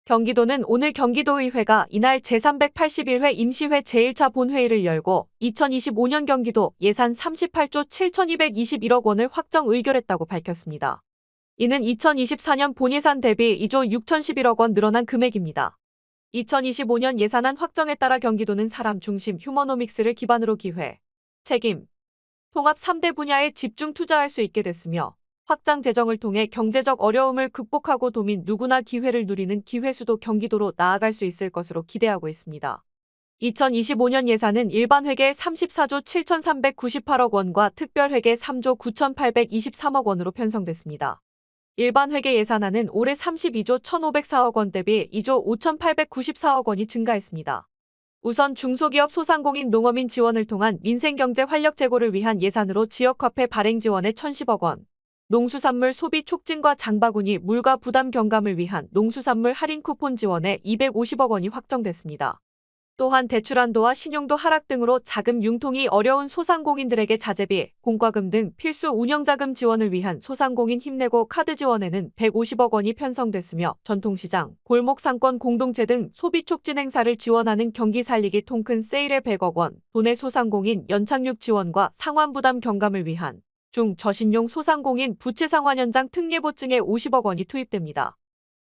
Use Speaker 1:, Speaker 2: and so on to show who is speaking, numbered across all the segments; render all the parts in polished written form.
Speaker 1: 경기도는 오늘 경기도의회가 이날 제381회 임시회 제1차 본회의를 열고 2025년 경기도 예산 38조 7,221억 원을 확정 의결했다고 밝혔습니다. 이는 2024년 본예산 대비 2조 6,011억 원 늘어난 금액입니다. 2025년 예산안 확정에 따라 경기도는 사람 중심 휴머노믹스를 기반으로 기회, 책임, 통합 3대 분야에 집중 투자할 수 있게 됐으며 확장 재정을 통해 경제적 어려움을 극복하고 도민 누구나 기회를 누리는 기회수도 경기도로 나아갈 수 있을 것으로 기대하고 있습니다. 2025년 예산은 일반회계 34조 7,398억 원과 특별회계 3조 9,823억 원으로 편성됐습니다. 일반회계 예산안은 올해 32조 1,504억 원 대비 2조 5,894억 원이 증가했습니다. 우선 중소기업 소상공인 농어민 지원을 통한 민생경제 활력 제고를 위한 예산으로 지역화폐 발행 지원에 1,010억 원, 농수산물 소비 촉진과 장바구니 물가 부담 경감을 위한 농수산물 할인 쿠폰 지원에 250억 원이 확정됐습니다. 또한 대출 한도와 신용도 하락 등으로 자금 융통이 어려운 소상공인들에게 자재비, 공과금 등 필수 운영자금 지원을 위한 소상공인 힘내고 카드 지원에는 150억 원이 편성됐으며 전통시장, 골목상권 공동체 등 소비 촉진 행사를 지원하는 경기 살리기 통큰 세일에 100억 원, 도내 소상공인 연착륙 지원과 상환부담 경감을 위한 중저신용 소상공인 부채상환 현장 특례보증에 50억 원이 투입됩니다.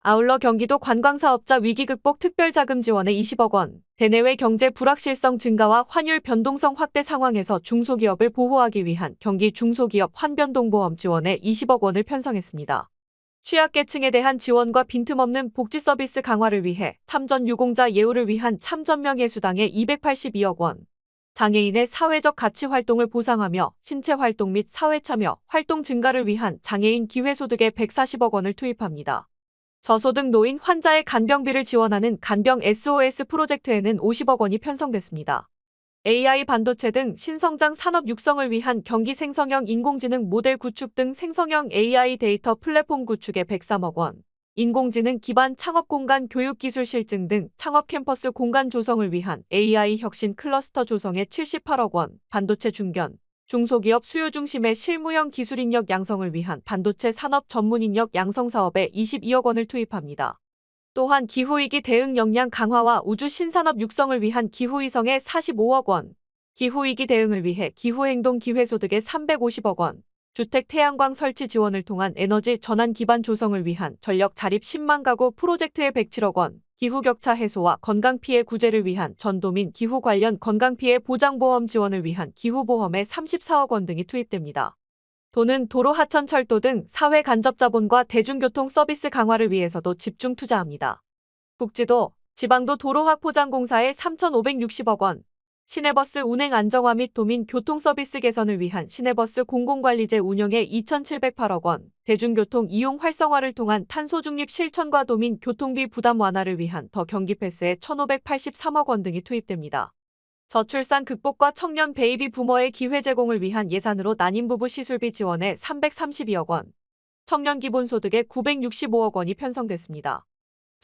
Speaker 1: 아울러 경기도 관광사업자 위기극복 특별자금 지원에 20억 원, 대내외 경제 불확실성 증가와 환율 변동성 확대 상황에서 중소기업을 보호하기 위한 경기 중소기업 환변동보험 지원에 20억 원을 편성했습니다. 취약계층에 대한 지원과 빈틈없는 복지 서비스 강화를 위해 참전 유공자 예우를 위한 참전명예수당에 282억 원, 장애인의 사회적 가치 활동을 보상하며 신체 활동 및 사회참여 활동 증가를 위한 장애인 기회소득에 140억 원을 투입합니다. 저소득 노인 환자의 간병비를 지원하는 간병 SOS 프로젝트에는 50억 원이 편성됐습니다. AI 반도체 등 신성장 산업 육성을 위한 경기 생성형 인공지능 모델 구축 등 생성형 AI 데이터 플랫폼 구축에 103억 원, 인공지능 기반 창업 공간 교육기술 실증 등 창업 캠퍼스 공간 조성을 위한 AI 혁신 클러스터 조성에 78억 원, 반도체 중견, 중소기업 수요 중심의 실무형 기술 인력 양성을 위한 반도체 산업 전문 인력 양성 사업에 22억 원을 투입합니다. 또한 기후위기 대응 역량 강화와 우주 신산업 육성을 위한 기후위성에 45억 원, 기후위기 대응을 위해 기후행동 기회소득에 350억 원, 주택 태양광 설치 지원을 통한 에너지 전환 기반 조성을 위한 전력 자립 10만 가구 프로젝트에 107억 원, 기후격차 해소와 건강피해 구제를 위한 전도민 기후 관련 건강피해 보장보험 지원을 위한 기후보험에 34억 원 등이 투입됩니다. 도는 도로 하천 철도 등 사회 간접 자본과 대중교통 서비스 강화를 위해서도 집중 투자합니다. 국지도, 지방도 도로 확포장 공사에 3,560억 원, 시내버스 운행 안정화 및 도민 교통 서비스 개선을 위한 시내버스 공공관리제 운영에 2,708억 원, 대중교통 이용 활성화를 통한 탄소 중립 실천과 도민 교통비 부담 완화를 위한 더 경기패스에 1,583억 원 등이 투입됩니다. 저출산 극복과 청년 베이비 부머의 기회 제공을 위한 예산으로 난임부부 시술비 지원에 332억 원, 청년 기본소득에 965억 원이 편성됐습니다.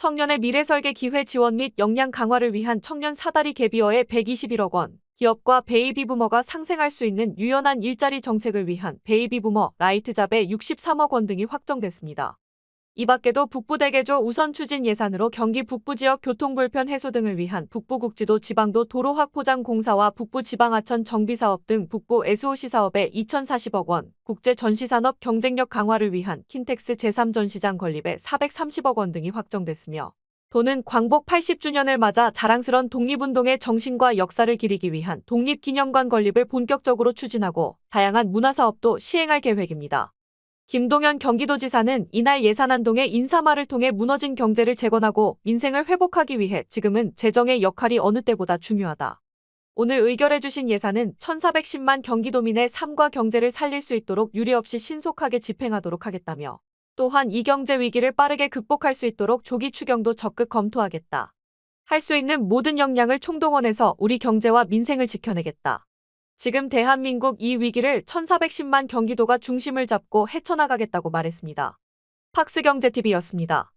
Speaker 1: 청년의 미래설계 기회 지원 및 역량 강화를 위한 청년 사다리 개비어에 121억 원, 기업과 베이비부머가 상생할 수 있는 유연한 일자리 정책을 위한 베이비부머 라이트잡에 63억 원 등이 확정됐습니다. 이 밖에도 북부대개조 우선 추진 예산으로 경기 북부지역 교통불편 해소 등을 위한 북부국지도 지방도 도로 확포장 공사와 북부지방하천 정비사업 등 북부 SOC 사업에 2,040억 원, 국제전시산업 경쟁력 강화를 위한 킨텍스 제3전시장 건립에 430억 원 등이 확정됐으며 도는 광복 80주년을 맞아 자랑스런 독립운동의 정신과 역사를 기리기 위한 독립기념관 건립을 본격적으로 추진하고 다양한 문화사업도 시행할 계획입니다. 김동연 경기도지사는 이날 예산안동의 인사말을 통해 무너진 경제를 재건하고 민생을 회복하기 위해 지금은 재정의 역할이 어느 때보다 중요하다. 오늘 의결해주신 예산은 1,410만 경기도민의 삶과 경제를 살릴 수 있도록 유례없이 신속하게 집행하도록 하겠다며 또한 이 경제 위기를 빠르게 극복할 수 있도록 조기 추경도 적극 검토하겠다. 할 수 있는 모든 역량을 총동원해서 우리 경제와 민생을 지켜내겠다. 지금 대한민국 이 위기를 1,410만 경기도가 중심을 잡고 헤쳐나가겠다고 말했습니다. 팍스경제TV였습니다.